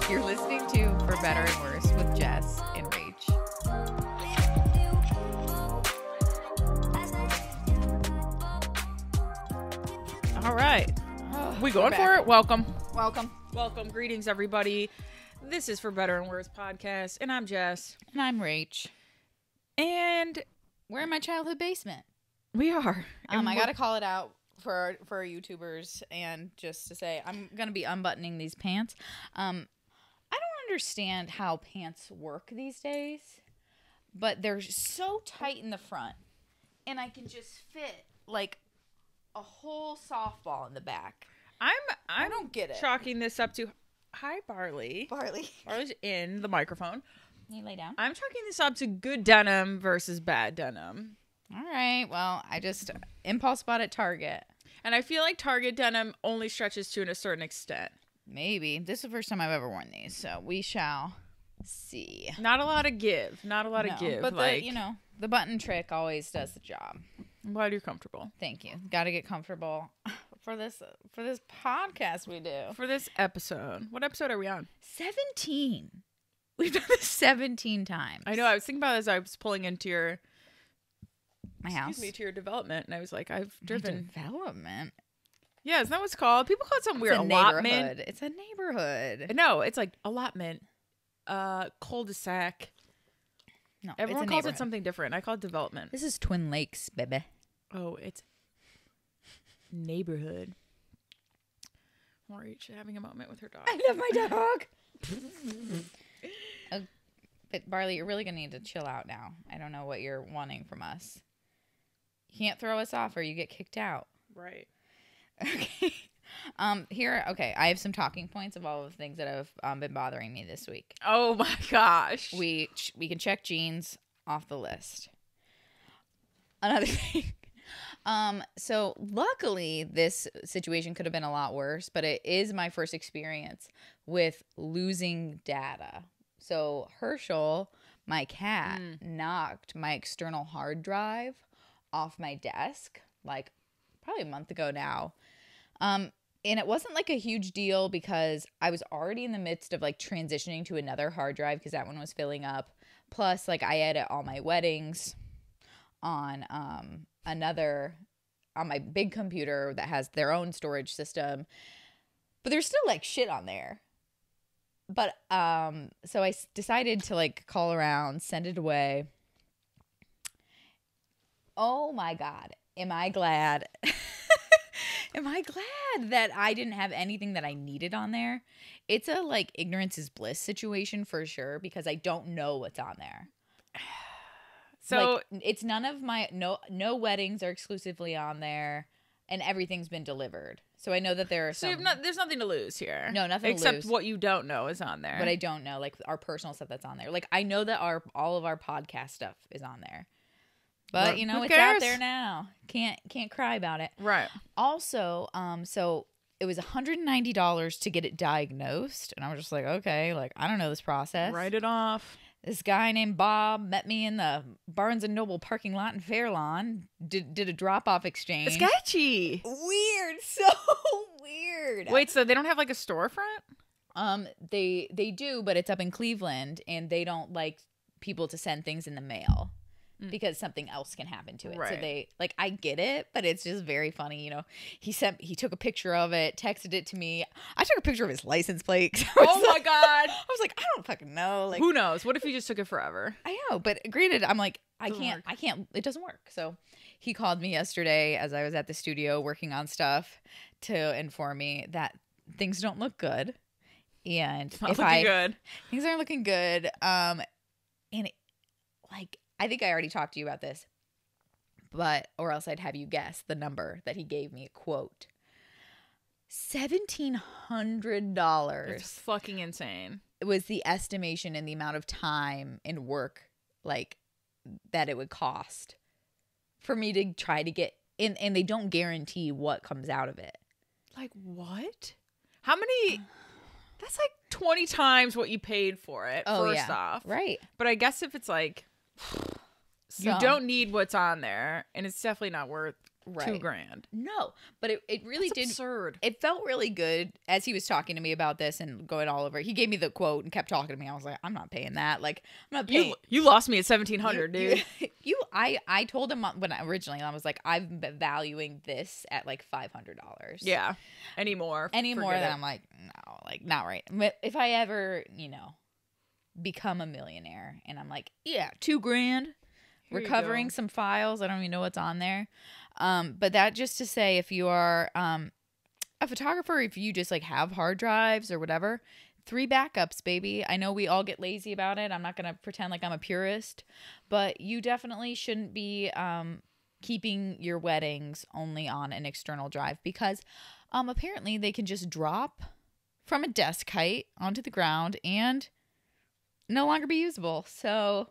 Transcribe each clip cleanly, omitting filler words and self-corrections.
You're listening to For Better and Worse with Jess and Rach. All right. We We're going back. for it? Welcome. Welcome. Greetings, everybody. This is For Better and Worse podcast, and I'm Jess. And I'm Rach. And We're in my childhood basement. we are. And I gotta call it out for our YouTubers and just to say I'm gonna be unbuttoning these pants. I don't understand how pants work these days, but they're so tight in the front, and I can just fit like a whole softball in the back. I don't get it. Chalking this up to hi, Barley. Barley's in the microphone. Can you lay down? I'm chalking this up to good denim versus bad denim. All right. Well, I just impulse bought at Target. And I feel like Target denim only stretches to a certain extent. Maybe. This is the first time I've ever worn these, so we shall see. Not a lot of give. But the button trick always does the job. I'm glad you're comfortable. Thank you. Got to get comfortable for this podcast we do. For this episode. What episode are we on? 17. We've done this 17 times. I know. I was thinking about it as I was pulling into My house. Excuse me, to your development, and I was like, I've driven. Development. Yeah, isn't that what it's called? People call it something weird. It's a Allotment. neighborhood. It's a neighborhood. No, it's like allotment, cul-de-sac. No, Everyone it's a calls it neighborhood. something different. I call it development. This is Twin Lakes, baby. Oh, it's neighborhood. Rach having a moment with her dog. I love my dog. But Barley, you're really gonna need to chill out now. I don't know what you're wanting from us. You can't throw us off or you get kicked out. Right. Okay. Okay. I have some talking points of all of the things that have been bothering me this week. Oh my gosh. We can check jeans off the list. Another thing. So luckily this situation could have been a lot worse, but it is my first experience with losing data. So Herschel, my cat, knocked my external hard drive off my desk, like probably a month ago now. And it wasn't like a huge deal because I was already in the midst of like transitioning to another hard drive because that one was filling up. Plus, like I edit all my weddings on on my big computer that has their own storage system. But there's still like shit on there. But so I decided to like call around, send it away. Oh my God. Am I glad? Am I glad that I didn't have anything that I needed on there? It's a like ignorance is bliss situation for sure because I don't know what's on there. So like, it's none of my no weddings are exclusively on there, and everything's been delivered. So I know that there are some. there's nothing to lose here. No, nothing to except lose. what you don't know is on there. But I don't know like our personal stuff that's on there. Like I know that all of our podcast stuff is on there. But Well, who it's out cares? there now. Can't cry about it. Right. Also, so it was $190 to get it diagnosed, and I was just like, okay, like I don't know this process. Write it off. This guy named Bob met me in the Barnes and Noble parking lot in Fairlawn. Did a drop off exchange. Sketchy. Weird, so weird. Wait, so they don't have like a storefront? They do, but it's up in Cleveland, and they don't like people to send things in the mail. Because something else can happen to it. Right. So they like I get it, but it's just very funny, He took a picture of it, texted it to me. I took a picture of his license plate. Oh my God. I was like, I don't fucking know. Like who knows? What if you just took it forever? I know, but granted, I'm like, I Doesn't can't work. it doesn't work. So he called me yesterday as I was at the studio working on stuff to inform me that things don't look good. And Not looking good. Things aren't looking good. I think I already talked to you about this, or else I'd have you guess the number that he gave me. Quote, $1,700. It's fucking insane. Was the estimation in the amount of time and work like that it would cost for me to try to get in, and they don't guarantee what comes out of it. Like what? How many? That's like 20 times what you paid for it. First off, right? But I guess if it's like you don't need what's on there, and it's definitely not worth $2 grand. No, but it really That's absurd. It felt really good as he was talking to me about this and going all over. He gave me the quote and kept talking to me. I was like, I'm not paying that. Like, I'm not paying. You lost me at 1,700, dude. I told him when originally I was like, I'm valuing this at like $500. Yeah. Any more then I'm like, no, like not right. But if I ever, become a millionaire and I'm like, yeah, $2 grand, recovering some files. I don't even know what's on there. But that just to say, if you are a photographer, if you just like have hard drives or whatever, 3 backups, baby. I know we all get lazy about it. I'm not going to pretend like I'm a purist, but you definitely shouldn't be keeping your weddings only on an external drive because apparently they can just drop from a desk height onto the ground and no longer be usable. So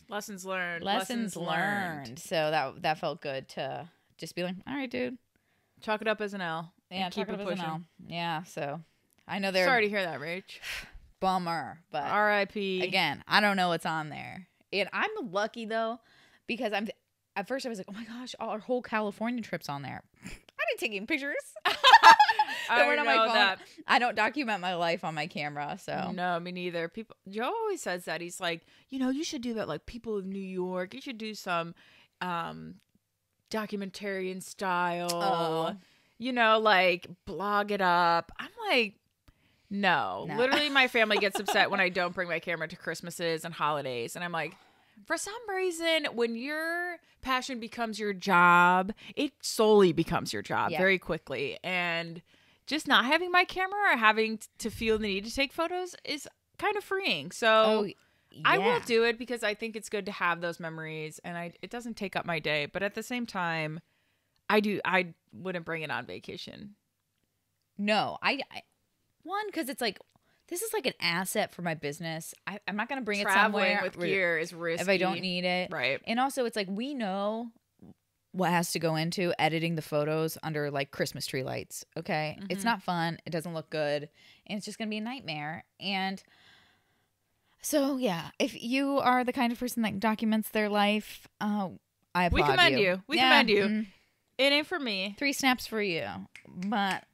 lessons learned. So that felt good to just be like, all right, dude, chalk it up as an L. Yeah, chalk it up as an L. Yeah, so I know they're sorry to hear that, Rach. Bummer, but R.I.P. Again, I don't know what's on there, and I'm lucky though because at first I was like, oh my gosh, our whole California trip's on there. I didn't take any pictures. I know that. I don't document my life on my camera, so no, me neither. Joe always says that. He's like, you should do that. Like people of New York, you should do some documentarian style. Like blog it up. I'm like, no. Literally, my family gets upset when I don't bring my camera to Christmases and holidays, and I'm like, for some reason, when your passion becomes your job, it solely becomes your job very quickly. And just not having my camera or having to feel the need to take photos is kind of freeing. So I will do it because I think it's good to have those memories, and it doesn't take up my day. But at the same time, I wouldn't bring it on vacation. No, because it's like, this is like an asset for my business. I'm not going to bring it somewhere. Traveling with gear is risky. If I don't need it. Right. And also it's like, we know what has to go into editing the photos under like Christmas tree lights. Okay. Mm-hmm. It's not fun. It doesn't look good. And it's just going to be a nightmare. And so, yeah, if you are the kind of person that documents their life, I applaud We commend you. We commend you. Mm-hmm. It ain't for me. 3 snaps for you. But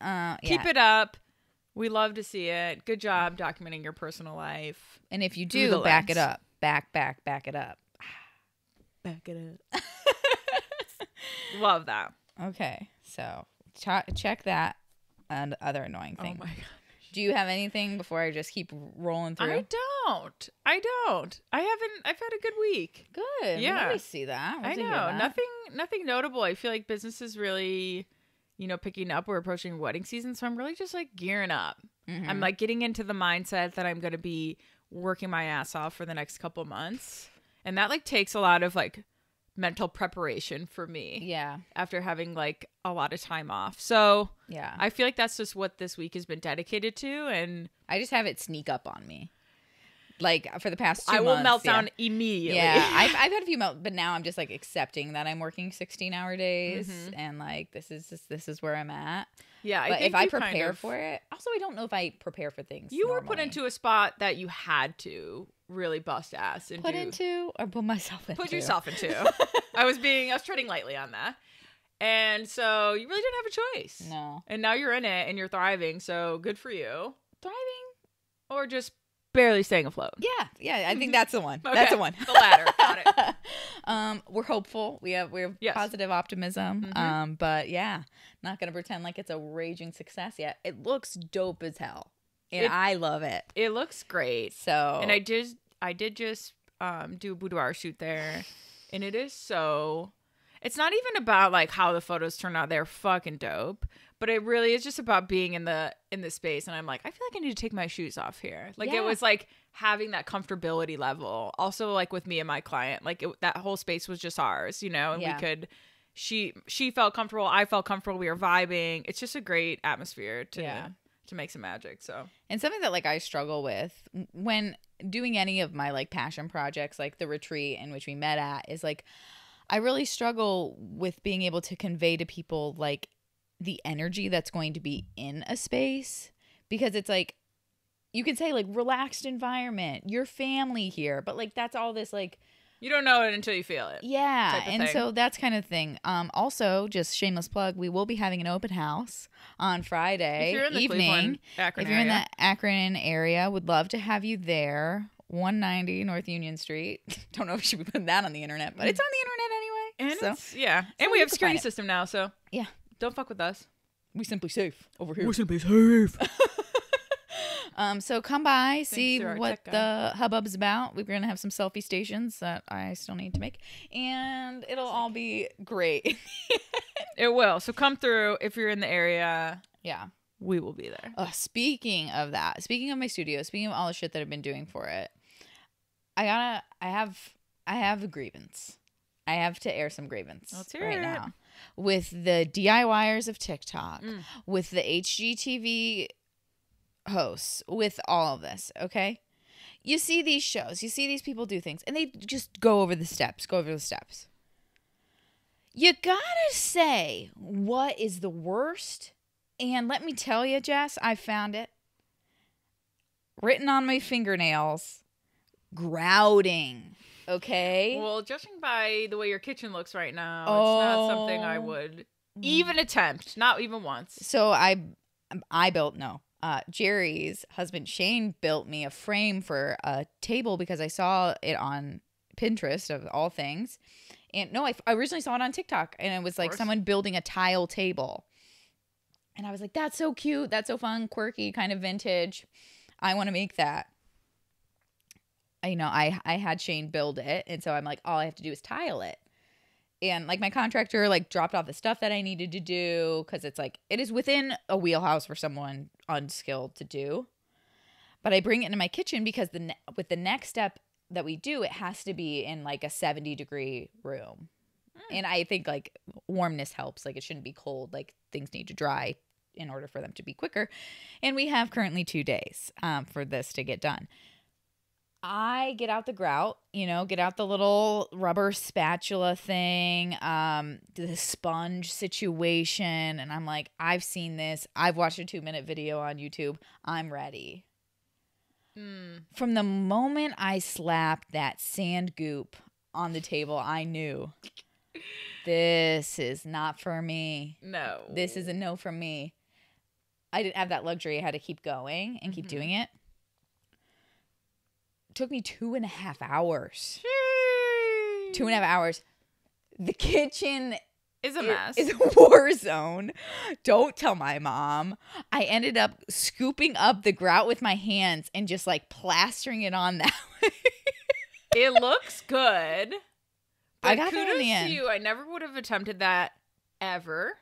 keep it up. We love to see it. Good job documenting your personal life. And if you do, back it up. Back it up. Back it up. Love that. Okay. So check that and other annoying thing. Oh my gosh. Do you have anything before I just keep rolling through? I don't. I've had a good week. Good. Yeah. We always see that. I know. Nothing notable. I feel like business is really, picking up. We're approaching wedding season. So I'm really just like gearing up. Mm-hmm. I'm like getting into the mindset that I'm going to be working my ass off for the next couple months. And that like takes a lot of like mental preparation for me. Yeah. After having like a lot of time off. So yeah, I feel like that's just what this week has been dedicated to. And I just have it sneak up on me. Like for the past 2 months. I will melt down immediately. Yeah. I've had a few melts, but now I'm just like accepting that I'm working 16-hour days and like this is where I'm at. Yeah. But if I prepare for it, also I don't know if I prepare for things. You were put into a spot that you had to really bust ass and put myself into. Put yourself into. I was treading lightly on that. And so you really didn't have a choice. No. And now you're in it and you're thriving. So good for you. Thriving. Or just barely staying afloat. Yeah. I think that's the one. Okay. That's the one. The latter. Got it. We're hopeful. We have positive optimism. Mm-hmm. But yeah, not gonna pretend like it's a raging success yet. It looks dope as hell, and I love it. It looks great. So, and I did just do a boudoir shoot there, and it is so. It's not even about like how the photos turn out. They're fucking dope. But it really is just about being in the space. And I'm like, I feel like I need to take my shoes off here. Like it was like having that comfortability level. Also like with me and my client, like that whole space was just ours, and we could, she felt comfortable. I felt comfortable. We were vibing. It's just a great atmosphere to make some magic. So, and something that like I struggle with when doing any of my like passion projects, like the retreat in which we met at, is like, I really struggle with being able to convey to people like the energy that's going to be in a space, because it's like you can say like relaxed environment, your family here, but like that's all this like You don't know it until you feel it. Yeah, and so that's kind of thing. Also, just shameless plug, we will be having an open house on Friday if you're in the evening. Akron if you're area. in the Akron area, would love to have you there. 190 North Union Street. Don't know if we should be putting that on the internet, but it's on the internet anyway. And so, and we have a security system now, so yeah, don't fuck with us. We simply safe over here. We're simply safe. So come by, see what the hubbub's about. We're gonna have some selfie stations that I still need to make, and it'll all be great. It will. So come through if you're in the area. Yeah, we will be there. Speaking of that, speaking of my studio, speaking of all the shit that I've been doing for it, I have a grievance. I have to air some grievance right now with the DIYers of TikTok, with the HGTV hosts, with all of this. Okay, you see these shows, you see these people do things, and they just go over the steps. You gotta say what is the worst. And let me tell you, Jess, I found it written on my fingernails. Grouting. Okay? Well, judging by the way your kitchen looks right now, it's not something I would even attempt. Not even once. So Jerry's husband, Shane, built me a frame for a table because I saw it on Pinterest, of all things. And no, I originally saw it on TikTok, and it was like someone building a tile table. And I was like, that's so cute. That's so fun, quirky, kind of vintage. I want to make that. I had Shane build it. And so I'm like, all I have to do is tile it. And like my contractor like dropped off the stuff that I needed to do, because it's like, it is within a wheelhouse for someone unskilled to do. But I bring it into my kitchen because with the next step that we do, it has to be in like a 70-degree room. And I think like warmness helps. Like it shouldn't be cold. Like things need to dry in order for them to be quicker. And we have currently 2 days for this to get done. I get out the grout, get out the little rubber spatula thing, the sponge situation. And I'm like, I've seen this. I've watched a 2-minute video on YouTube. I'm ready. From the moment I slapped that sand goop on the table, I knew this is not for me. No. This is a no from me. I didn't have that luxury. I had to keep going and keep doing it. Took me 2.5 hours. 2.5 hours. The kitchen is a mess. Is a war zone. Don't tell my mom. I ended up scooping up the grout with my hands and just like plastering it on that way. It looks good. But I got that in the end. To you. I never would have attempted that ever.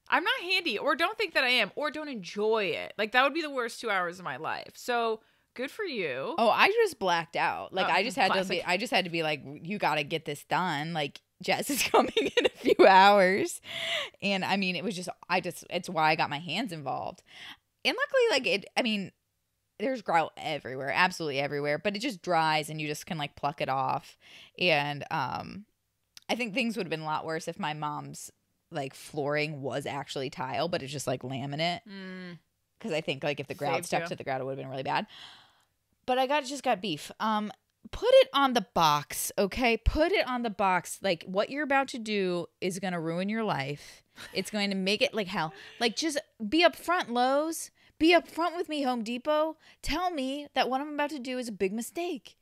I'm not handy, or don't think that I am, or don't enjoy it. Like that would be the worst 2 hours of my life. So good for you. Oh, I just blacked out. Like I just had to be like, you got to get this done. Like Jess is coming in a few hours. And I mean, it's why I got my hands involved. And luckily, there's grout everywhere, absolutely everywhere, but it just dries and you just can like pluck it off. And I think things would have been a lot worse if my mom's like flooring was actually tile, but it's just like laminate. Because I think like if the grout stuck to the grout, it would have been really bad. But I just got beef. Put it on the box, okay? Put it on the box. Like what you're about to do is going to ruin your life. It's going to make it like hell. Like just be upfront, Lowe's. Be upfront with me, Home Depot. Tell me that what I'm about to do is a big mistake.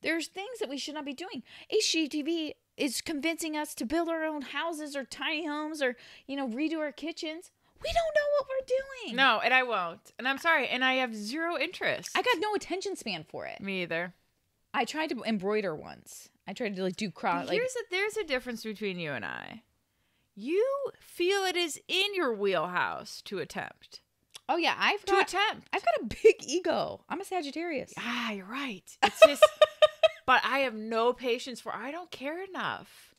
There's things that we should not be doing. HGTV is convincing us to build our own houses or tiny homes or, redo our kitchens. We don't know what we're doing. No, and I won't. And I'm sorry. And I have zero interest. I got no attention span for it. Me either. I tried to embroider once. I tried to like do cross. There's a difference between you and I. You feel it is in your wheelhouse to attempt. Oh yeah, I've got a big ego. I'm a Sagittarius. Ah, you're right. It's just, but I have no patience for. I don't care enough.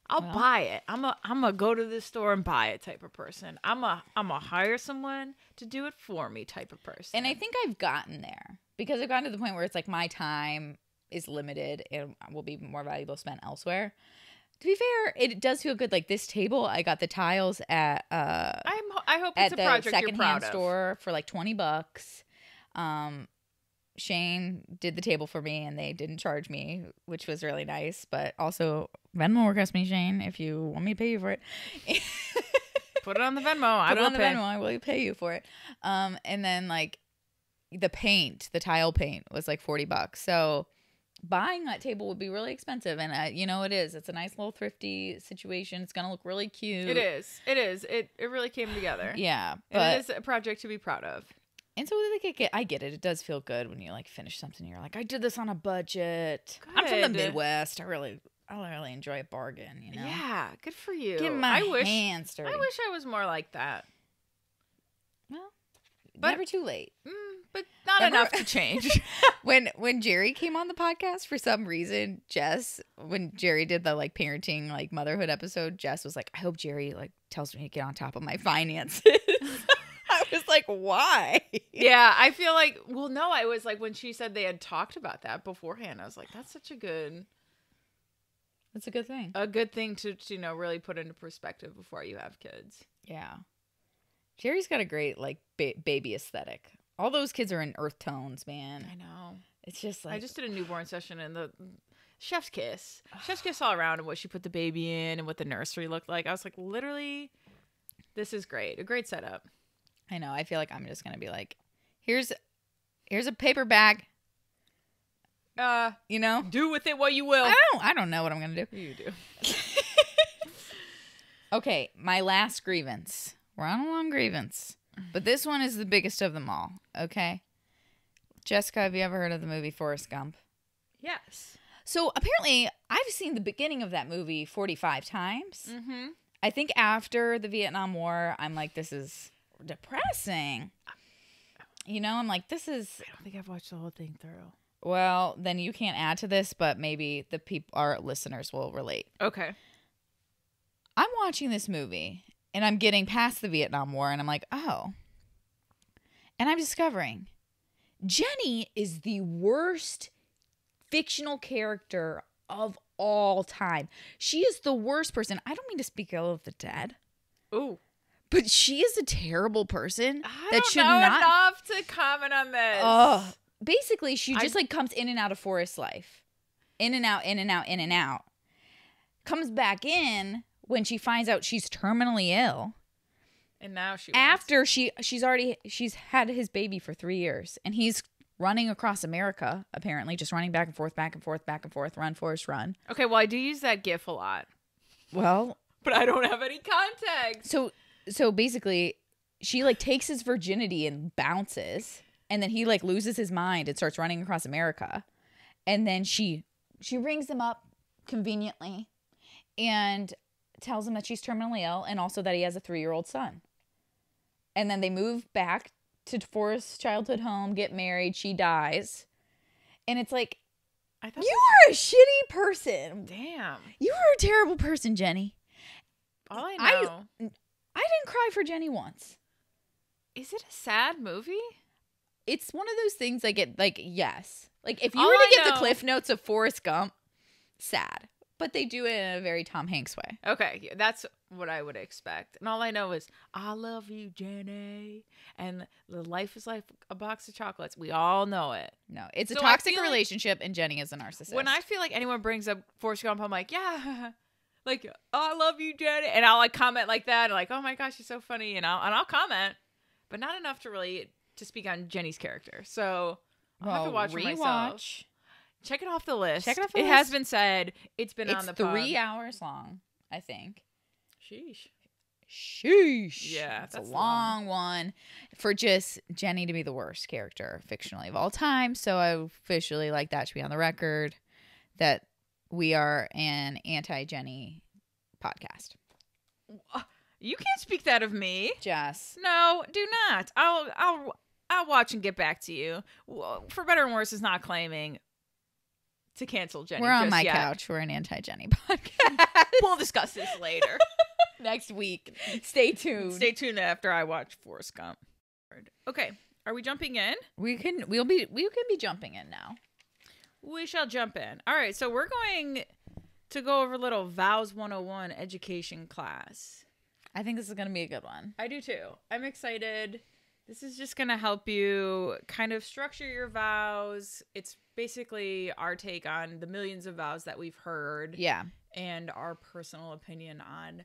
I'll buy it. I'm a go to the store and buy it type of person. I'm a hire someone to do it for me type of person. And I think I've gotten there because I've gotten to the point where it's like my time is limited and will be more valuable spent elsewhere. To be fair, it does feel good. Like this table, I got the tiles at I hope it's a project you're proud of. Secondhand store for like $20. Shane did the table for me, and they didn't charge me, which was really nice. But also, Venmo request me, Shane, if you want me to pay you for it. Put it on the Venmo. I will pay. I will pay you for it. And then like the tile paint was like $40. So buying that table would be really expensive, and you know it is. It's a nice little thrifty situation. It's gonna look really cute. It is. It really came together. Yeah, but it is a project to be proud of. And so I get it. It does feel good when you like finish something. You're like, I did this on a budget. Good. I'm from the Midwest. I really enjoy a bargain. You know. Yeah, good for you. Get my hands dirty. I wish I was more like that. Well, never too late. But not enough to change. When Jerry came on the podcast, for some reason, when Jerry did the like parenting, like motherhood episode, Jess was like, I hope Jerry like tells me to get on top of my finances. I was like, why? Yeah, I feel like, well, no, I was like, when she said they had talked about that beforehand, I was like, that's a good thing. A good thing to really put into perspective before you have kids. Yeah. Jerry's got a great like baby aesthetic. All those kids are in earth tones, man. I know. It's just like, I just did a newborn session, and the chef's kiss all around, and what she put the baby in and what the nursery looked like. I was like, literally, this is great. A great setup. I know. I feel like I'm just going to be like, here's a paper bag. You know? Do with it what you will. I don't know what I'm going to do. You do. Okay, my last grievance. We're on a long grievance. But this one is the biggest of them all, okay? Jessica, have you ever heard of the movie Forrest Gump? Yes. So apparently, I've seen the beginning of that movie 45 times. Mm-hmm. I think after the Vietnam War, I'm like, this is depressing. You know, I'm like, this is... I don't think I've watched the whole thing through. Well, then you can't add to this, but maybe our listeners will relate. Okay. I'm watching this movie, and I'm getting past the Vietnam War, and I'm like, oh. And I'm discovering Jenny is the worst fictional character of all time. She is the worst person. I don't mean to speak ill of the dead. Ooh. But she is a terrible person that should not... enough to comment on this. Basically, she just like comes in and out of Forrest's life. In and out, in and out, in and out. Comes back in when she finds out she's terminally ill. And now after she's had his baby for 3 years, and he's running across America, apparently, just running back and forth, back and forth, back and forth, run, Forrest, run. Okay, well, I do use that GIF a lot. Well, but I don't have any context. So basically, she like takes his virginity and bounces, and then he like loses his mind and starts running across America. And then she rings him up conveniently and tells him that she's terminally ill, and also that he has a 3-year-old son. And then they move back to Forrest's childhood home, get married, she dies. And it's like, you are a shitty person. Damn. You are a terrible person, Jenny. All I know. I didn't cry for Jenny once. Is it a sad movie? It's one of those things I get, like, yes. Like, if you were to get the Cliff Notes of Forrest Gump, sad. But they do it in a very Tom Hanks way. Okay, that's what I would expect. And all I know is, I love you, Jenny. And the life is like a box of chocolates. We all know it. No, it's a toxic relationship, and Jenny is a narcissist. When I feel like anyone brings up Forrest Gump, I'm like, yeah, like, I love you, Jenny. And I'll like comment like that, and like, oh my gosh, she's so funny. And I'll comment, but not enough to speak on Jenny's character. So I'll have to watch it myself. Check it off the list. It has been said. It's on the pod. 3 hours long, I think. Sheesh. Yeah, that's a long one for just Jenny to be the worst character fictionally of all time. So I officially like that to be on the record that we are an anti-Jenny podcast. You can't speak that of me, Jess. No, do not. I'll watch and get back to you. For better and worse, is not claiming to cancel Jenny. We're on my couch. We're an anti-Jenny podcast. We'll discuss this later. Next week. Stay tuned. Stay tuned after I watch Forrest Gump. Okay. Are we jumping in? We can be jumping in now. We shall jump in. All right. So we're going to go over a little Vows 101 education class. I think this is going to be a good one. I do too. I'm excited. This is just going to help you kind of structure your vows. It's basically our take on the millions of vows that we've heard. Yeah. And our personal opinion on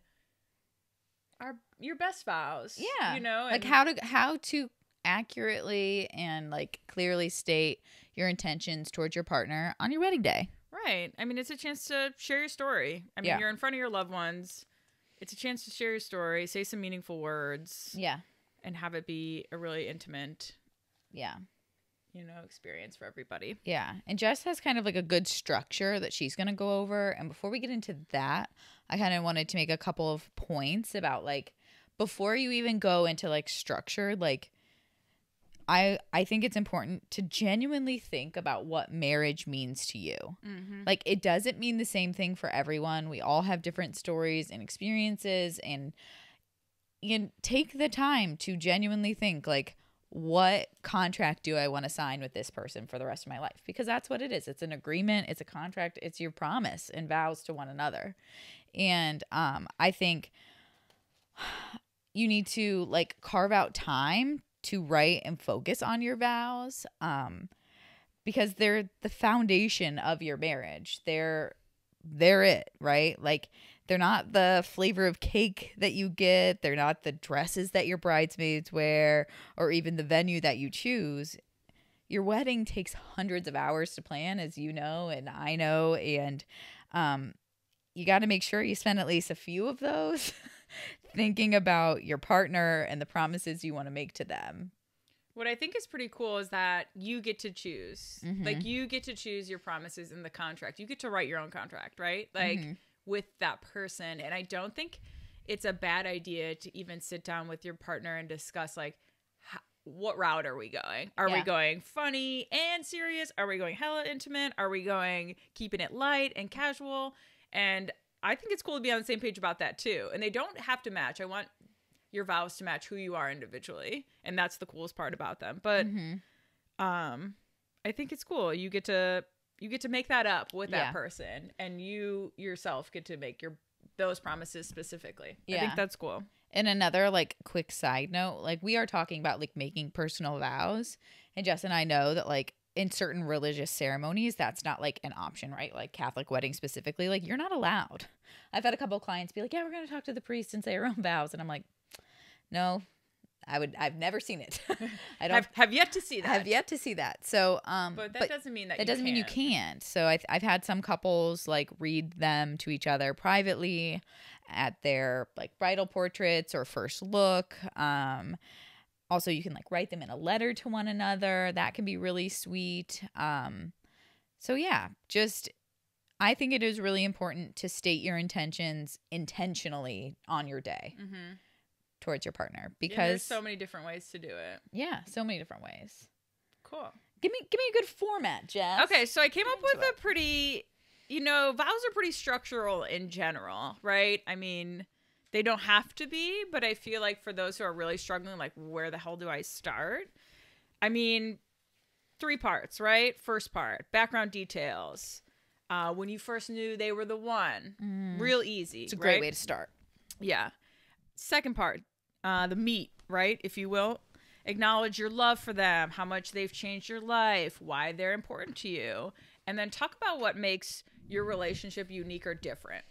your best vows. Yeah. You know, like how to accurately and like clearly state your intentions towards your partner on your wedding day. Right. I mean, it's a chance to share your story. I mean, you're in front of your loved ones. It's a chance to share your story, say some meaningful words. Yeah. And have it be a really intimate, yeah, experience for everybody. Yeah. And Jess has kind of like a good structure that she's going to go over. And before we get into that, I kind of wanted to make a couple of points about like, before you even go into like structure, like I think it's important to genuinely think about what marriage means to you. Mm-hmm. Like, it doesn't mean the same thing for everyone. We all have different stories and experiences, and you take the time to genuinely think like, what contract do I want to sign with this person for the rest of my life? Because that's what it is. It's an agreement. It's a contract. It's your promise and vows to one another. And I think you need to like carve out time to write and focus on your vows, because they're the foundation of your marriage. They're it, right? Like, they're not the flavor of cake that you get. They're not the dresses that your bridesmaids wear or even the venue that you choose. Your wedding takes hundreds of hours to plan, as you know and I know. And you got to make sure you spend at least a few of those thinking about your partner and the promises you want to make to them. What I think is pretty cool is that you get to choose. Mm-hmm. Like, you get to choose your promises in the contract. You get to write your own contract, right? Like, mm-hmm. with that person. And I don't think it's a bad idea to even sit down with your partner and discuss like, what route are we going? Are we going funny and serious? Are we going hella intimate? Are we going keeping it light and casual? And I think it's cool to be on the same page about that too. And they don't have to match. I want your vows to match who you are individually. And that's the coolest part about them. But mm-hmm. I think it's cool. You get to make that up with that person, and you yourself get to make those promises specifically. Yeah. I think that's cool. And another like quick side note, like, we are talking about like making personal vows, and Jess and I know that like in certain religious ceremonies, that's not like an option, right? Like Catholic weddings specifically, like, you're not allowed. I've had a couple of clients be like, yeah, we're going to talk to the priest and say our own vows. And I'm like, no, I've never seen it. I don't have yet to see that. Have yet to see that. So, but that doesn't mean that doesn't mean you can't. So I've had some couples like read them to each other privately at their like bridal portraits or first look. Also, you can like write them in a letter to one another. That can be really sweet. So yeah, I think it is really important to state your intentions intentionally on your day. Mm-hmm. Towards your partner, because there's so many different ways to do it. Yeah, so many different ways. Cool. Give me a good format, Jess. Okay, so I came up with a pretty, vows are pretty structural in general, right? I mean, they don't have to be, but I feel like for those who are really struggling, like, where the hell do I start? I mean, 3 parts, right? First part, background details. When you first knew they were the one. Real easy. It's a great way to start. Yeah. Second part, the meat, right, if you will. Acknowledge your love for them, how much they've changed your life, why they're important to you. And then talk about what makes your relationship unique or different,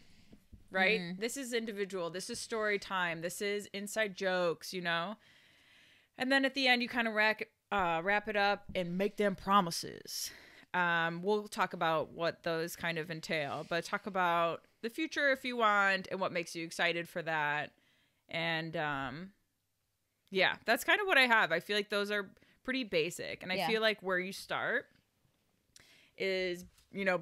right? Mm. This is individual. This is story time. This is inside jokes, And then at the end, you kind of wrap it up and make them promises. We'll talk about what those kind of entail, but talk about the future if you want and what makes you excited for that. And that's kind of what I have. I feel like those are pretty basic, and I feel like where you start is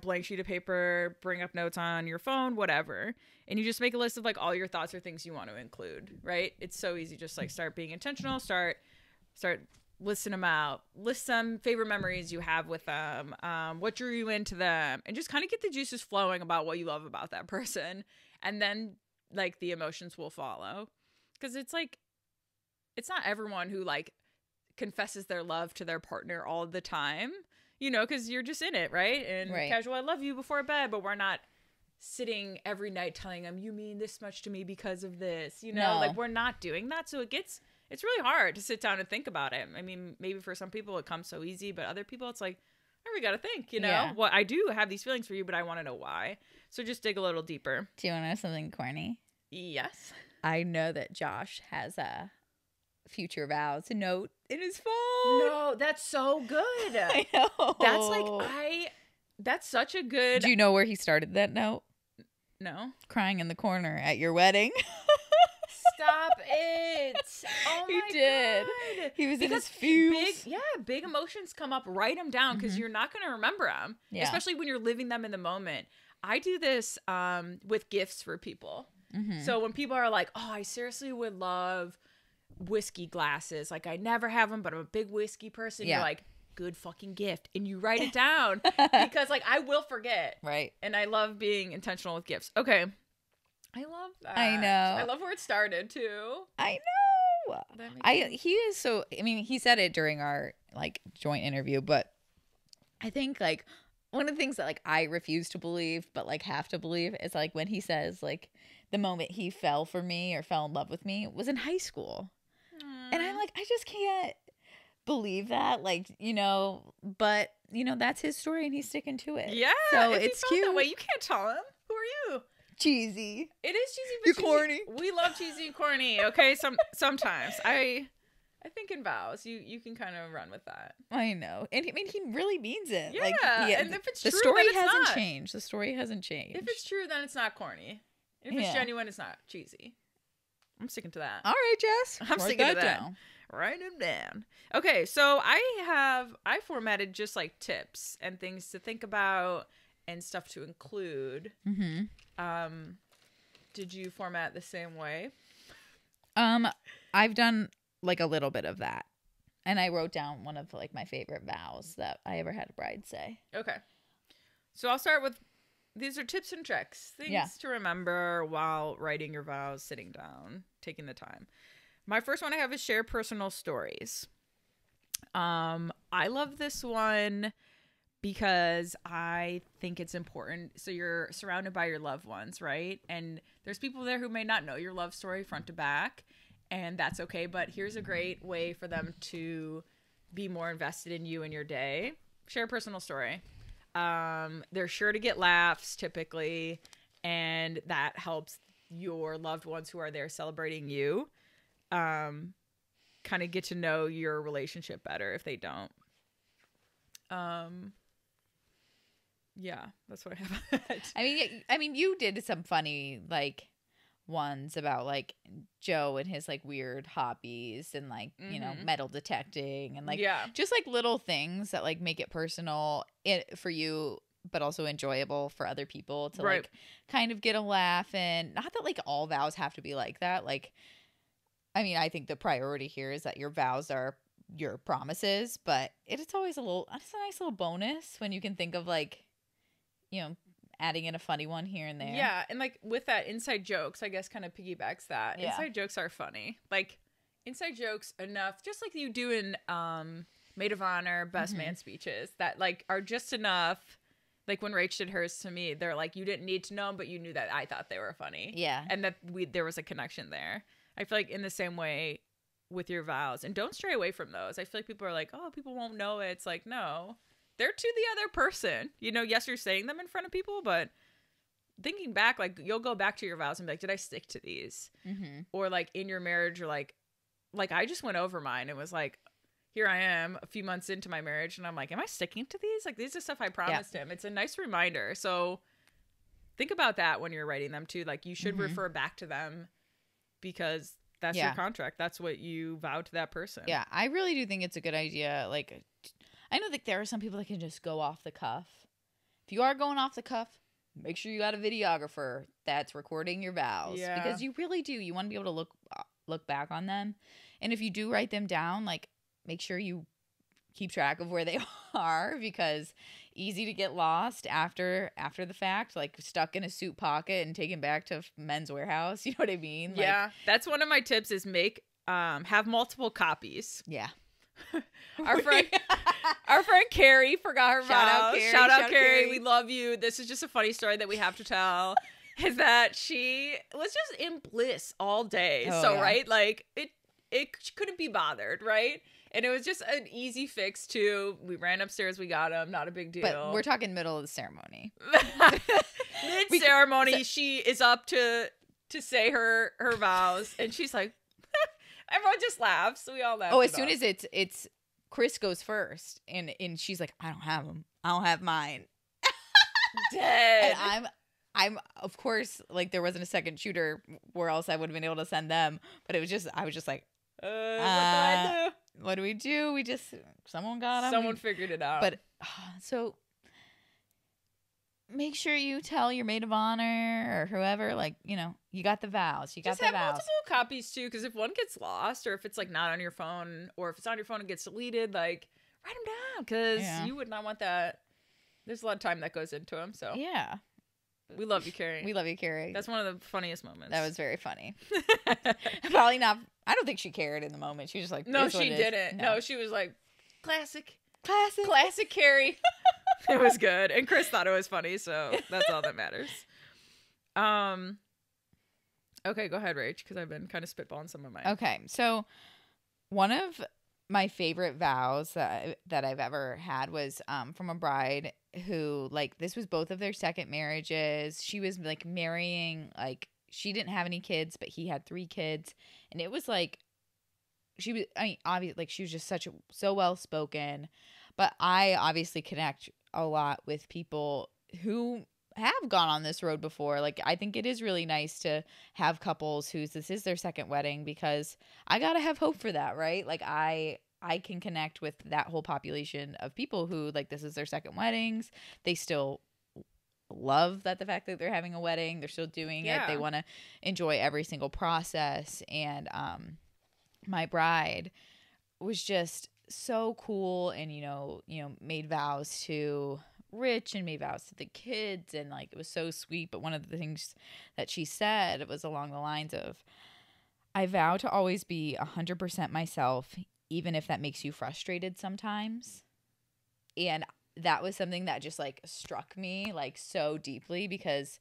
blank sheet of paper, bring up notes on your phone, whatever, and you just make a list of like all your thoughts or things you want to include, right? It's so easy. Just like start being intentional, start listing them out, list some favorite memories you have with them, what drew you into them, and just kind of get the juices flowing about what you love about that person. And then like the emotions will follow, because it's like, it's not everyone who like confesses their love to their partner all the time, because you're just in it, right? And casual, I love you before bed, but we're not sitting every night telling them, you mean this much to me because of this, No. Like, we're not doing that. So it's it's really hard to sit down and think about it. I mean, maybe for some people it comes so easy, but other people it's like, I really got to think, you know? Yeah. Well, I do have these feelings for you, but I want to know why. So just dig a little deeper. Do you want to know something corny? Yes. I know that Josh has a future vows note in his phone. No, that's so good. I know. That's like, that's such a good. Do you know where he started that note? No. Crying in the corner at your wedding. Stop it. Oh He my did. God. He was in Because his fumes. big emotions come up. Write them down because you're not going to remember them, Yeah. especially when you're living them in the moment. I do this with gifts for people. So when people are like, oh, I seriously would love whiskey glasses. Like, I never have them, but I'm a big whiskey person. Yeah. You're like, good fucking gift. And you write it down because, like, I will forget. Right. And I love being intentional with gifts. Okay. I love that. I know. I love where it started, too. I know. That makes He is so, I mean, he said it during our like joint interview, but I think like one of the things that like I refuse to believe, but like have to believe is like when he says like the moment he fell for me or fell in love with me was in high school. And I'm like, I just can't believe that. Like, you know, but you know, that's his story and he's sticking to it. Yeah. So if it's he felt cute. that way, you can't tell him. Who are you? Cheesy. It is cheesy, but You're cheesy. corny. We love cheesy and corny. Okay, sometimes I think in Vows you can kind of run with that. I know. And I mean, he really means it. Yeah, like, and if it's the true, story then it's hasn't not. changed. The story hasn't changed. If it's true, then it's not corny. If it's genuine, it's not cheesy. I'm sticking to that. All right, Jess. I'm Write sticking to that. down. Write them down. Okay, so I formatted just like tips and things to think about and stuff to include. Did you format the same way? I've done like a little bit of that. And I wrote down one of like my favorite vows that I ever had a bride say. Okay. So I'll start with, these are tips and tricks, things to remember while writing your vows, sitting down, taking the time. My first one I have is share personal stories. I love this one because I think it's important. So you're surrounded by your loved ones, right? And there's people there who may not know your love story front to back, and that's okay. But here's a great way for them to be more invested in you and your day. Share a personal story. They're sure to get laughs typically, and that helps your loved ones who are there celebrating you kind of get to know your relationship better if they don't. Yeah, that's what I have. I mean, you did some funny like ones about like Joe and his like weird hobbies and like you know metal detecting and like just like little things that like make it personal for you but also enjoyable for other people to like kind of get a laugh. And not that like all vows have to be like that. Like, I mean, I think the priority here is that your vows are your promises, but it's always it's a nice little bonus when you can think of like, you know, adding in a funny one here and there. Yeah, and like with that, inside jokes, I guess, kind of piggybacks that. Yeah. Inside jokes are funny. Like inside jokes enough, just like you do in Maid of Honor, Best Man speeches, that like are just enough. Like when Rach did hers to me, they're like, you didn't need to know them, but you knew that I thought they were funny. Yeah. And that there was a connection there. I feel like in the same way with your vows, and don't stray away from those. I feel like people are like, oh, people won't know it. It's like, no, they're to the other person. You know, yes, you're saying them in front of people, but thinking back, like you'll go back to your vows and be like, did I stick to these? Or like in your marriage, you're like I just went over mine and was like, here I am a few months into my marriage, and I'm like, am I sticking to these? Like, these are stuff I promised him. It's a nice reminder. So think about that when you're writing them too. Like, you should refer back to them because that's your contract. That's what you vowed to that person. Yeah, I really do think it's a good idea. Like, I know that there are some people that can just go off the cuff. If you are going off the cuff, make sure you got a videographer that's recording your vows. Yeah. Because you really do. You want to be able to look back on them. And if you do write them down, like, make sure you keep track of where they are, because easy to get lost after the fact, like stuck in a suit pocket and taken back to Men's Warehouse. You know what I mean? Yeah, like, that's one of my tips is have multiple copies. Yeah. Our friend Carrie forgot her vows. Shout out Carrie. We love you. This is just a funny story that we have to tell. Is that she was just in bliss all day. Oh, so yeah. right, like couldn't be bothered, right? And it was just an easy fix too. We ran upstairs, we got him, not a big deal. But we're talking middle of the ceremony. Mid ceremony, she is up to say her vows, and she's like, everyone just laughs. We all laugh. Oh, as soon as it's Chris goes first, and she's like, I don't have them. I don't have mine. Dead. And I'm of course, like, there wasn't a second shooter where else I would have been able to send them, but I was just like, what do I do? What do? We just, someone got them. Someone figured it out. But so make sure you tell your maid of honor or whoever, like, you know, you got the vows. You got the vows. Just have multiple copies too, because if one gets lost, or if it's like not on your phone, or if it's on your phone and gets deleted, like, write them down, because you would not want that. There's a lot of time that goes into them. So yeah. We love you, Carrie. We love you, Carrie. That's one of the funniest moments. That was very funny. Probably not. I don't think she cared in the moment. She was just like, no, she didn't. No, she was like, classic Carrie. It was good, and Chris thought it was funny, so that's all that matters. Okay, go ahead, Rach, because I've been kind of spitballing some of mine. Okay, so one of my favorite vows that I've ever had was from a bride who, like, this was both of their second marriages. She was like marrying, like, she didn't have any kids, but he had 3 kids, and it was like, she was, I mean, obviously, like, she was just so well spoken, but I obviously connect a lot with people who have gone on this road before. Like, I think it is really nice to have couples this is their second wedding, because I gotta have hope for that, right? Like, I can connect with that whole population of people who, like, this is their second weddings. They still love the fact that they're having a wedding. They're still doing it. They want to enjoy every single process. And my bride was just so cool, and you know made vows to Rich and made vows to the kids, and like, it was so sweet. But one of the things that she said was along the lines of, I vow to always be 100% myself, even if that makes you frustrated sometimes. And that was something that just, like, struck me, like, so deeply, because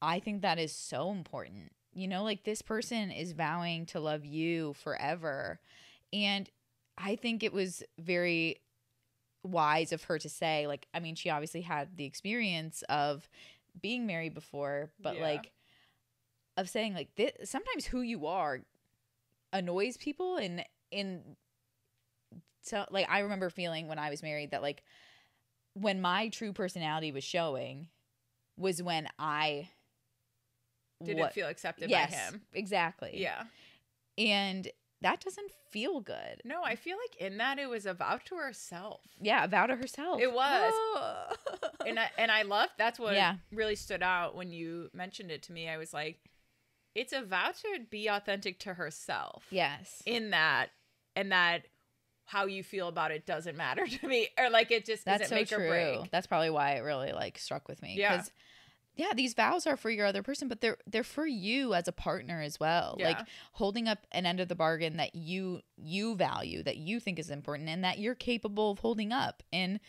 I think that is so important. You know, like, this person is vowing to love you forever. And I think it was very wise of her to say, like, I mean, she obviously had the experience of being married before, but like, of saying, like, sometimes who you are annoys people. And so, like, I remember feeling when I was married that, like, when my true personality was showing was when I didn't feel accepted by him. Exactly. Yeah. And that doesn't feel good. No, I feel like in that it was a vow to herself. Yeah, a vow to herself. It was. And I loved, that's what really stood out when you mentioned it to me. I was like, it's a vow to be authentic to herself. Yes. In that, and that how you feel about it doesn't matter to me, or like, it just doesn't make or break. That's probably why it really, like, struck with me. Yeah. Yeah, these vows are for your other person, but they're for you as a partner as well. Yeah. Like, holding up an end of the bargain that you value, that you think is important, and that you're capable of holding up. And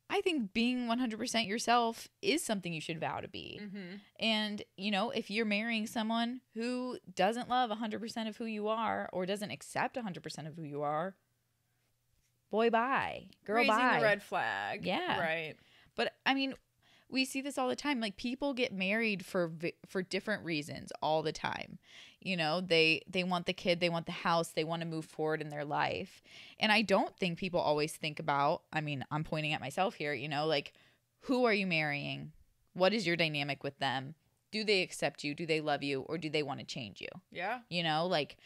I think being 100% yourself is something you should vow to be. Mm-hmm. And, you know, if you're marrying someone who doesn't love 100% of who you are, or doesn't accept 100% of who you are, boy, bye. Girl, bye. Raising the red flag. Yeah. Right. But, I mean, we see this all the time. Like, people get married for different reasons all the time. You know, they want the kid, they want the house, they want to move forward in their life. And I don't think people always think about, I mean, I'm pointing at myself here, you know, like, who are you marrying? What is your dynamic with them? Do they accept you? Do they love you? Or do they want to change you? Yeah. You know, like,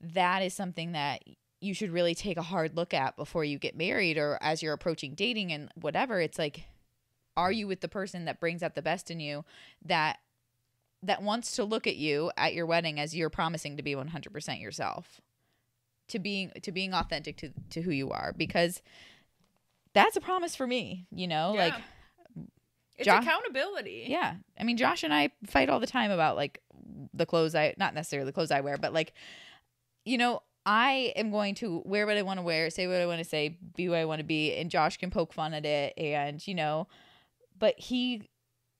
that is something that you should really take a hard look at before you get married, or as you're approaching dating and whatever. It's like, are you with the person that brings out the best in you, that wants to look at you at your wedding as you're promising to be 100% yourself, to being authentic to who you are? Because that's a promise for me, you know, like, it's accountability. Yeah. I mean, Josh and I fight all the time about, like, the clothes not necessarily the clothes I wear, but, like, you know, I am going to wear what I want to wear, say what I want to say, be what I want to be, and Josh can poke fun at it, and, you know, but he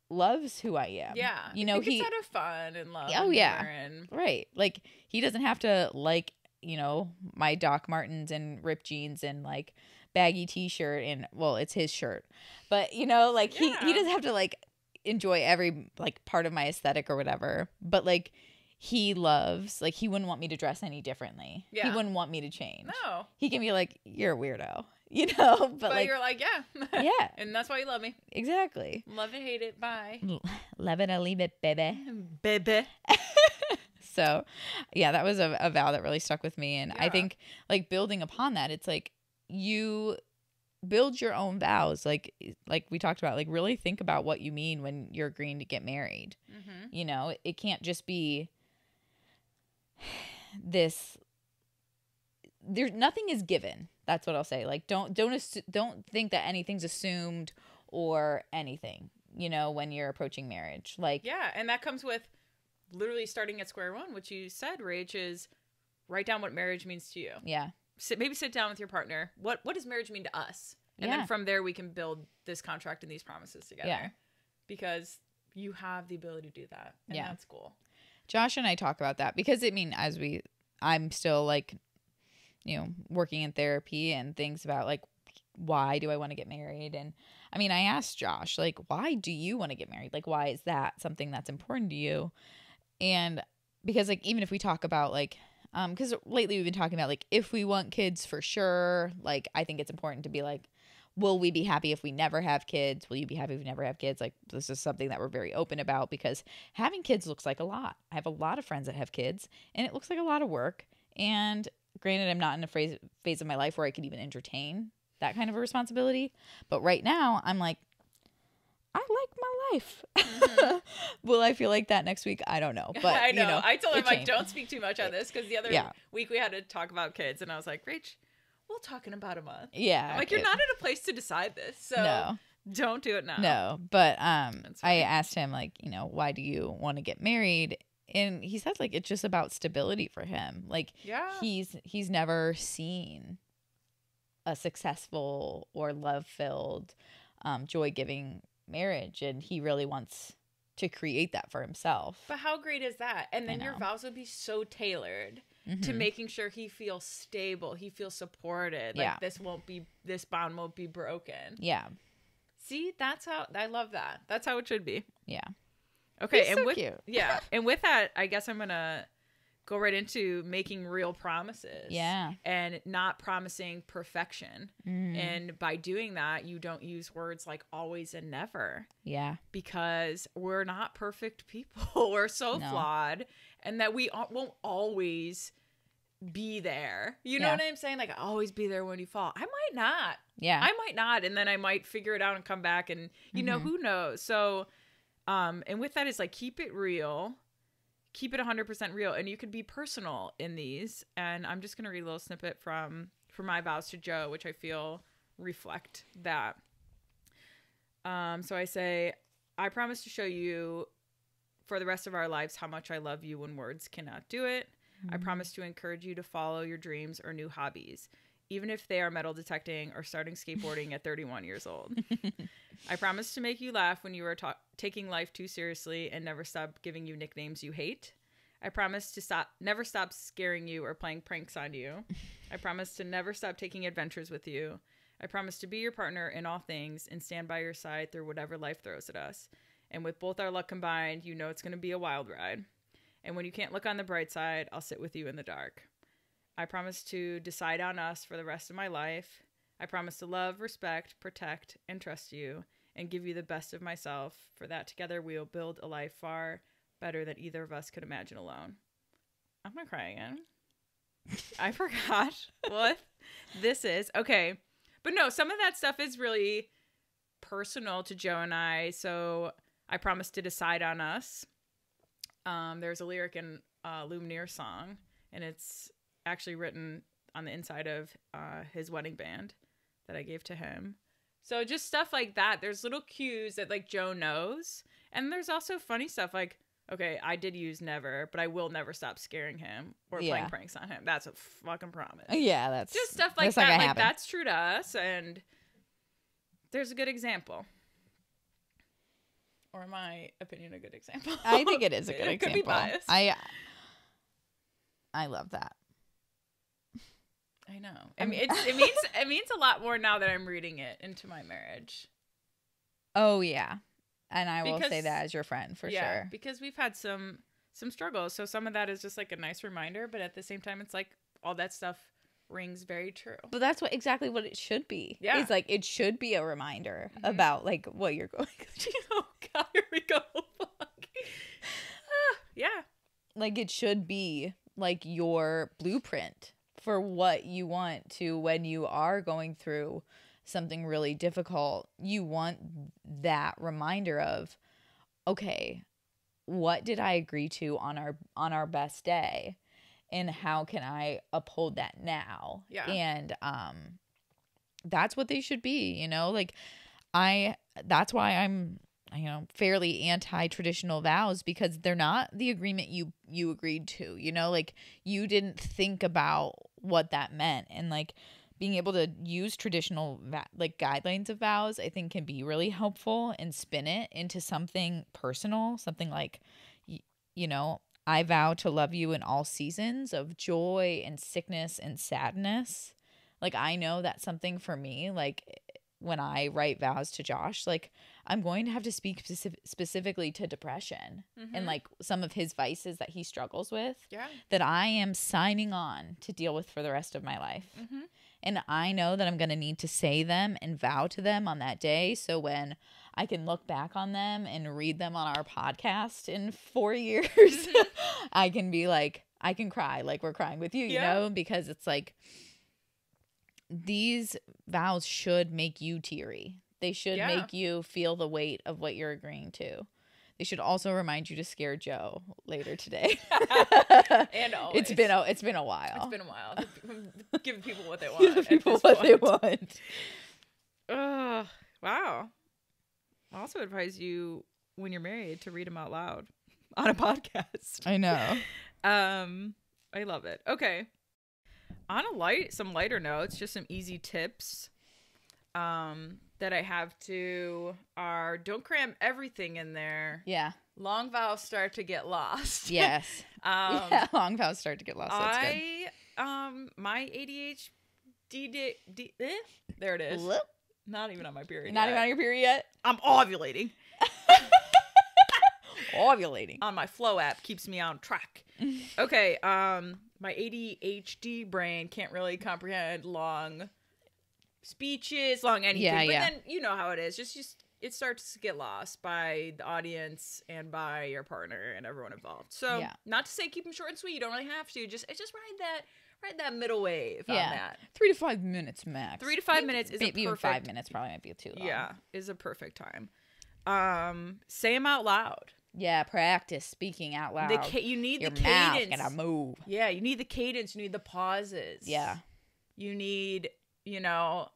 loves who I am. Yeah. You know, it's out of fun and love. Oh, yeah. And right. Like, he doesn't have to like you know, my Doc Martens and ripped jeans and like baggy t-shirt and well, it's his shirt. But, you know, like he doesn't have to like enjoy every like part of my aesthetic or whatever. But like he loves, like he wouldn't want me to dress any differently. Yeah. He wouldn't want me to change. No. He can be like, you're a weirdo, you know, but like you're like, yeah. Yeah. And that's why you love me. Exactly. Love it, hate it, bye. Love it or leave it, baby. Baby. So, yeah, that was a vow that really stuck with me. And Yeah. I think, like, building upon that, it's like you build your own vows. Like we talked about, like, really think about what you mean when you're agreeing to get married. Mm-hmm. You know, it can't just be this. There's nothing is given. That's what I'll say. Like, don't think that anything's assumed or anything, you know, when you're approaching marriage. Like, yeah, and that comes with literally starting at square one, which you said, Rach, is write down what marriage means to you. Yeah. Maybe sit down with your partner. What does marriage mean to us? And Yeah. then from there, we can build this contract and these promises together. Yeah. Because you have the ability to do that. And Yeah. that's cool. Josh and I talk about that because, I mean, I'm still like, you know, working in therapy and things about like, why do I want to get married? And I mean, I asked Josh, like, why do you want to get married? Like, why is that something that's important to you? And because like, even if we talk about like, because lately we've been talking about like, if we want kids for sure, like, I think it's important to be like, will we be happy if we never have kids? Will you be happy if we never have kids? Like, this is something that we're very open about because having kids looks like a lot. I have a lot of friends that have kids and it looks like a lot of work. And granted, I'm not in a phase of my life where I could even entertain that kind of a responsibility. But right now I'm like, I like my life. Mm-hmm. Will I feel like that next week? I don't know. But I know. You know, I told him, like, changed. don't speak too much on this because the other Yeah. week we had to talk about kids. And I was like, Rach, we'll talk in about a month. Yeah. I'm like, you're not in a place to decide this. So No. don't do it now. No. But That's I right. asked him, like, you know, why do you want to get married? And he said, like, it's just about stability for him. Like, Yeah. he's never seen a successful or love-filled, joy-giving marriage, and he really wants to create that for himself. But how great is that? And then I your know. vows would be so tailored to Mhm. making sure he feels stable, he feels supported. Like Yeah. this bond won't be broken. Yeah. See, that's how I love that. That's how it should be. Yeah. Okay, He's and so with cute. yeah, and with that, I guess I'm gonna go right into making real promises. Yeah. And not promising perfection. Mhm. And by doing that, you don't use words like always and never. Yeah. Because we're not perfect people. We're so No. flawed, and that we won't always be there. You know Yeah. what I'm saying? Like, always be there when you fall. I might not. Yeah. I might not. And then I might figure it out and come back and, you know, who knows? So, and with that is like, keep it real. Keep it 100% real. And you could be personal in these. And I'm just going to read a little snippet from my vows to Joe, which I feel reflect that. So I say, I promise to show you for the rest of our lives how much I love you when words cannot do it. I promise to encourage you to follow your dreams or new hobbies, even if they are metal detecting or starting skateboarding at 31 years old. I promise to make you laugh when you are taking life too seriously and never stop giving you nicknames you hate. I promise to never stop scaring you or playing pranks on you. I promise to never stop taking adventures with you. I promise to be your partner in all things and stand by your side through whatever life throws at us. And with both our luck combined, you know it's going to be a wild ride. And when you can't look on the bright side, I'll sit with you in the dark. I promise to decide on us for the rest of my life. I promise to love, respect, protect, and trust you, and give you the best of myself. For that, together we will build a life far better than either of us could imagine alone. I'm gonna cry again. I forgot what this is. Okay. But no, some of that stuff is really personal to Joe and I. So I promise to decide on us. There's a lyric in Lumineer's song, and it's actually written on the inside of his wedding band that I gave to him. So just stuff like that. There's little cues that like Joe knows. And there's also funny stuff like, okay, I did use never, but I will never stop scaring him or playing pranks on him. That's a fucking promise. Yeah, that's just stuff like that's not that. gonna Like happen. that's true to us, and there's a good example. Or in my opinion, a good example. I think it is a good It example. could be biased. I love that. I know. I mean, it means a lot more now that I'm reading it into my marriage. Oh yeah, and I will say that as your friend for sure. Because we've had some struggles. So some of that is just like a nice reminder, but at the same time, it's like all that stuff rings very true. But that's exactly what it should be. Yeah, it's like it should be a reminder about like what you're going through. Oh God, here we go. Fuck. Yeah, like it should be like your blueprint for what you want to when you are going through something really difficult. You want that reminder of, okay, what did I agree to on our best day, and how can I uphold that now? Yeah. And that's what they should be, you know? Like that's why I'm, you know, fairly anti-traditional vows, because they're not the agreement you agreed to, you know? Like you didn't think about what that meant, and like being able to use traditional like guidelines of vows, I think can be really helpful, and spin it into something personal, something like, you know, I vow to love you in all seasons of joy and sickness and sadness. Like I know that's something for me. Like when I write vows to Josh, like I'm going to have to speak specifically to depression and like some of his vices that he struggles with, that I am signing on to deal with for the rest of my life. And I know that I'm going to need to say them and vow to them on that day. So when I can look back on them and read them on our podcast in 4 years, I can be like, I can cry like we're crying with you, you know, because it's like these vows should make you teary. They should make you feel the weight of what you're agreeing to. They should also remind you to scare Joe later today. And always. It's been a while. It's been a while. Give people what they want. Give people what they want. Wow. I also advise you when you're married to read them out loud on a podcast. I know. I love it. Okay. On some lighter notes, just some easy tips that I have are don't cram everything in there. Yeah. Long vows start to get lost. Yes. Yeah, long vows start to get lost. That's good. My ADHD, there it is. Whoop. Not even on my period. Not even on your period yet? I'm ovulating. Ovulating. On my Flow app keeps me on track. Okay. My ADHD brain can't really comprehend long speeches, long anything. But then you know how it is. Just it starts to get lost by the audience and by your partner and everyone involved. So not to say keep them short and sweet. You don't really have to. Just ride that middle wave on that. 3 to 5 minutes max. 3 to 5 minutes is maybe a perfect. 5 minutes probably might be too long. Yeah, is a perfect time. Say them out loud. Yeah, practice speaking out loud. You need your the cadence. Your mouth gotta move. Yeah, you need the cadence. You need the pauses. Yeah. You need, you know,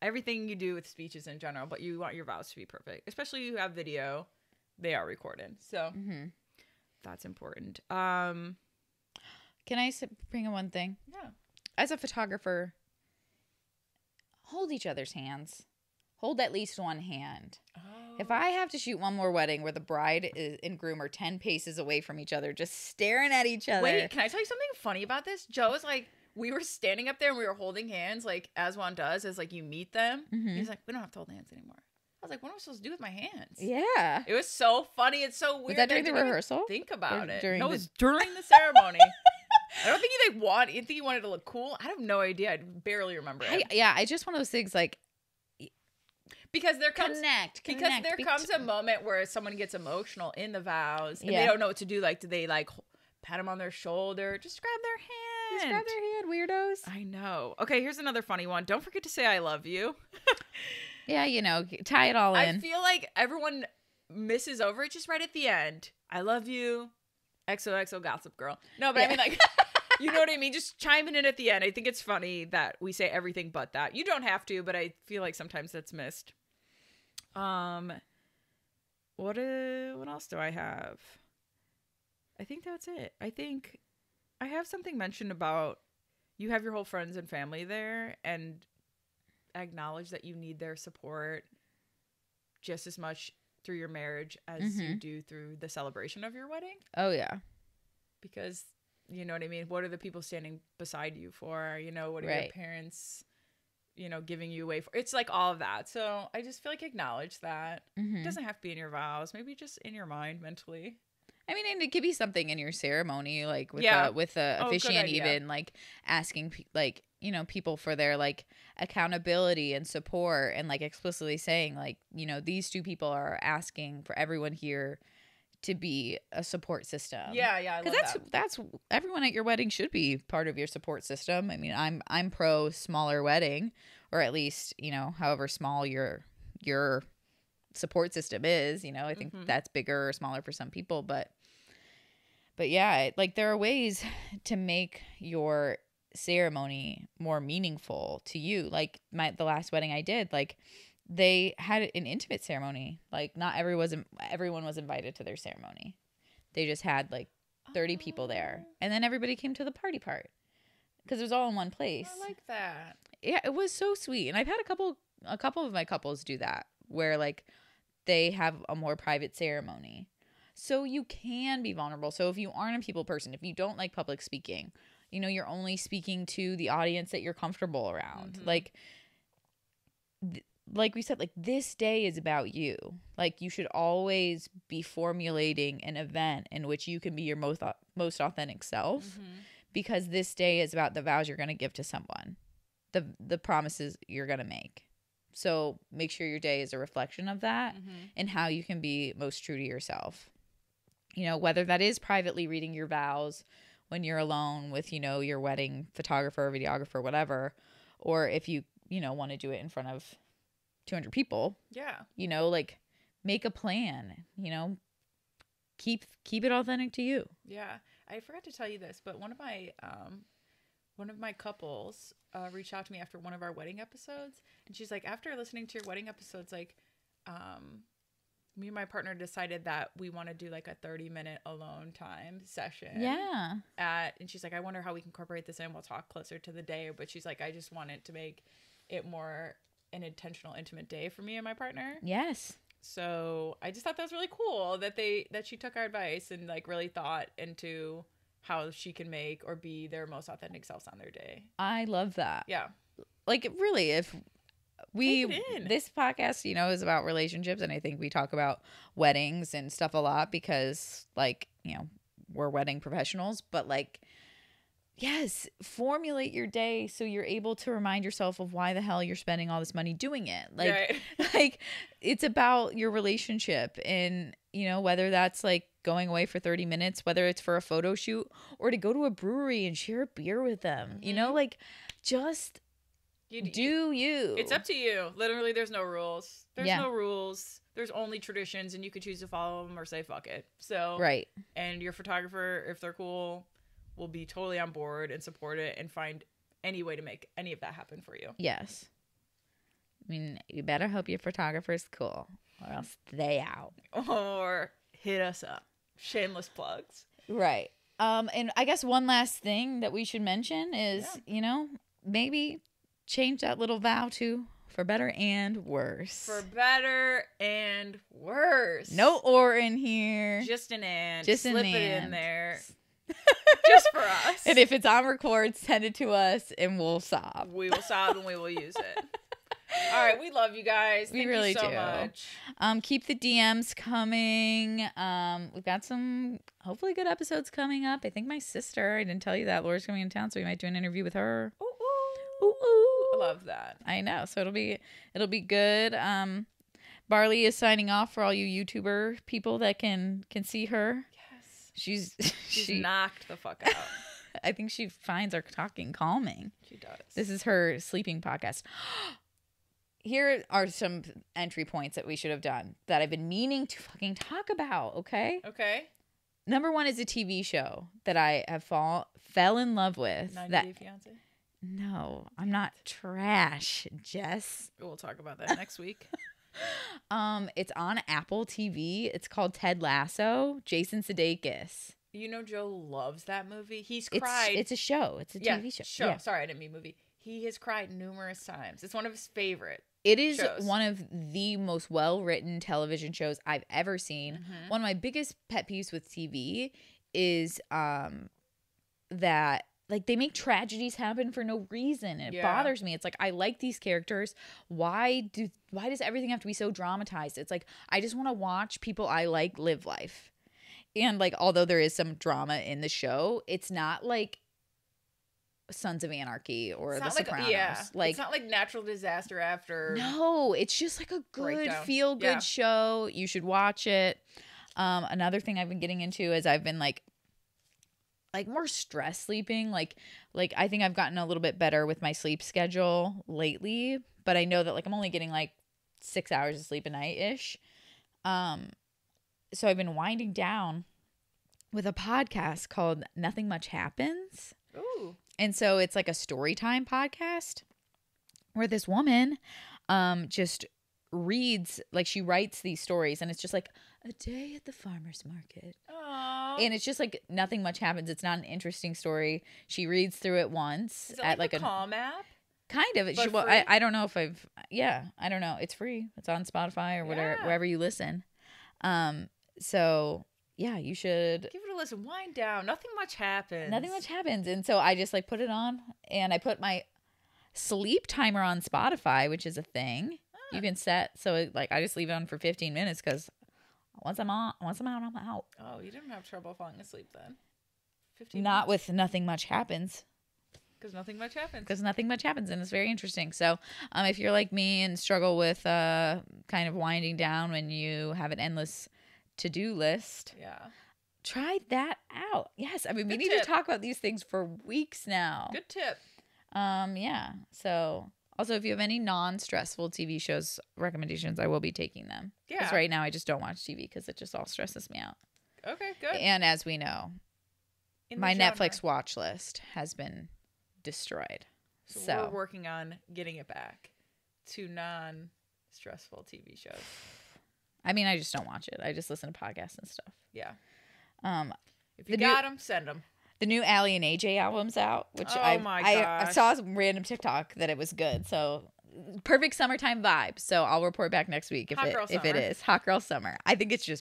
everything you do with speeches in general, but you want your vows to be perfect. Especially if you have video. They are recorded. So that's important. Can I bring in one thing? Yeah. As a photographer, hold each other's hands. Hold at least one hand. Oh. If I have to shoot one more wedding where the bride and groom are 10 paces away from each other, just staring at each other. Wait, can I tell you something funny about this? Joe was like, we were standing up there and we were holding hands, like as one does, as like you meet them. He's like, we don't have to hold hands anymore. I was like, what am I supposed to do with my hands? Yeah. It was so funny. It's so weird. Was that during the rehearsal? Think about it. No, it was during the ceremony. I don't think I think he wanted to look cool. I have no idea. I barely remember it. It's just one of those things like, because there comes comes a moment where someone gets emotional in the vows and they don't know what to do. Like, do they like pat them on their shoulder? Just grab their hand. Just grab their hand, weirdos. I know. Okay, here's another funny one. Don't forget to say I love you. Yeah, you know, tie it all in. I feel like everyone misses over it just right at the end. I love you. XOXO Gossip Girl. No, but I mean, like, you know what I mean? Just chiming in at the end. I think it's funny that we say everything but that. You don't have to, but I feel like sometimes that's missed. What else do I have? I think that's it. I think I have something mentioned about you have your whole friends and family there and acknowledge that you need their support just as much through your marriage as you do through the celebration of your wedding. Oh, yeah. Because You know what I mean? What are the people standing beside you for? You know, what are your parents, you know, giving you away for? It's like all of that. So I just feel like acknowledge that. It doesn't have to be in your vows. Maybe just in your mind mentally. I mean, and it could be something in your ceremony, like with the officiant, even like asking like, you know, people for their like accountability and support, and like explicitly saying like, you know, these two people are asking for everyone here to be a support system. Yeah, because that's everyone at your wedding should be part of your support system. I mean, I'm pro smaller wedding, or at least, you know, however small your support system is. You know, I think that's bigger or smaller for some people, but yeah, like there are ways to make your ceremony more meaningful to you. Like the last wedding I did, like they had an intimate ceremony. Like not everyone was invited to their ceremony. They just had like 30 people there, and then everybody came to the party part because it was all in one place. I like that. Yeah, it was so sweet. And I've had a couple of my couples do that, where like they have a more private ceremony, so you can be vulnerable. So if you aren't a people person, if you don't like public speaking, you know, you're only speaking to the audience that you're comfortable around. Like we said, like this day is about you. Like you should always be formulating an event in which you can be your most authentic self, because this day is about the vows you're going to give to someone, the promises you're going to make. So make sure your day is a reflection of that and how you can be most true to yourself. You know, whether that is privately reading your vows when you're alone with, you know, your wedding photographer, videographer, whatever, or if you know, want to do it in front of 200 people. Yeah. You know, like make a plan, you know, keep it authentic to you. Yeah. I forgot to tell you this, but one of my couples reached out to me after one of our wedding episodes, and she's like, after listening to your wedding episodes, like me and my partner decided that we want to do like a 30-minute alone time session. Yeah. And she's like, I wonder how we can incorporate this in. We'll talk closer to the day, but she's like, I just wanted to make it more an intentional, intimate day for me and my partner. Yes. So I just thought that was really cool that she took our advice and like really thought into how she can make or be their most authentic selves on their day. I love that. Yeah. Like really, if this podcast, you know, is about relationships, and I think we talk about weddings and stuff a lot because like, you know, we're wedding professionals, but like, yes, formulate your day so you're able to remind yourself of why the hell you're spending all this money doing it. Like, right. Like it's about your relationship, and you know, whether that's like going away for 30 minutes, whether it's for a photo shoot or to go to a brewery and share a beer with them, you know, like just do you. It's up to you. Literally, there's no rules. There's no rules. There's only traditions, and you could choose to follow them or say fuck it. So, right. And your photographer, if they're cool, will be totally on board and support it and find any way to make any of that happen for you. Yes. I mean, you better hope your photographer's cool, or else they out. Or hit us up. Shameless plugs. Right. And I guess one last thing that we should mention is, you know, maybe change that little vow to for better and worse. For better and worse. No or in here. Just an and. Just slip it in there. Just for us. And if it's on record, send it to us and we'll sob. We will sob and we will use it. All right, we love you guys. Thank you so much. Keep the DMs coming. We've got some hopefully good episodes coming up. I think my sister, I didn't tell you that, Laura's coming in town, so we might do an interview with her. Ooh, ooh. Ooh, ooh. I love that. I know. So it'll be good. Barley is signing off for all you YouTuber people that can see her. She's knocked the fuck out. I think she finds our talking calming. She does. This is her sleeping podcast. Here are some entry points that we should have done that I've been meaning to fucking talk about, okay? Okay. Number 1 is a TV show that I have fell in love with. 90 Day Fiancé? No, I'm not trash, Jess. We'll talk about that next week. It's on Apple TV. It's called Ted Lasso. Jason Sudeikis. You know, Joe loves that movie. He's cried. It's a show. It's a TV show. Yeah. Sorry, I didn't mean movie. He has cried numerous times. It's one of his favorite. It is one of the most well-written television shows I've ever seen. Mm-hmm. One of my biggest pet peeves with TV is that like they make tragedies happen for no reason, and it bothers me. It's like, I like these characters. Why does everything have to be so dramatized? It's like, I just want to watch people I like live life. And like, although there is some drama in the show, it's not like Sons of Anarchy or The Sopranos. Like, it's not like natural disaster after. No, it's just like a good feel good show. You should watch it. Another thing I've been getting into is I've been like more stress sleeping. Like I think I've gotten a little bit better with my sleep schedule lately, but I know that like I'm only getting like 6 hours of sleep a night ish. So I've been winding down with a podcast called Nothing Much Happens. Ooh. And so it's like a story time podcast where this woman just reads, like she writes these stories, and it's just like a day at the farmer's market. Aww. And it's just like nothing much happens. It's not an interesting story. She reads through it once. Is it like a Calm app? Kind of. Well, I don't know if I don't know. It's free. It's on Spotify or whatever, wherever you listen. So yeah, you should give it a listen. Wind down. Nothing much happens. Nothing much happens. And so I just like put it on, and I put my sleep timer on Spotify, which is a thing you can set. So it, like I just leave it on for 15 minutes because once I'm out, I'm out. Oh, you didn't have trouble falling asleep then? 15 Not with Nothing Much Happens. Because nothing much happens. Because nothing much happens, and it's very interesting. So if you're like me and struggle with kind of winding down when you have an endless to-do list, try that out. Yes, I mean, we need to talk about these things for weeks now. Good tip. Yeah. So also, if you have any non-stressful TV shows recommendations, I will be taking them. Yeah. Because right now I just don't watch TV because it just all stresses me out. Okay, good. And as we know, my Netflix watch list has been destroyed. So we're working on getting it back to non-stressful TV shows. I mean, I just don't watch it. I just listen to podcasts and stuff. Yeah. If you got them, send them. The new Allie and AJ album's out, which I saw some random TikTok that it was good. So perfect summertime vibe. So I'll report back next week if it is Hot Girl Summer. I think it's just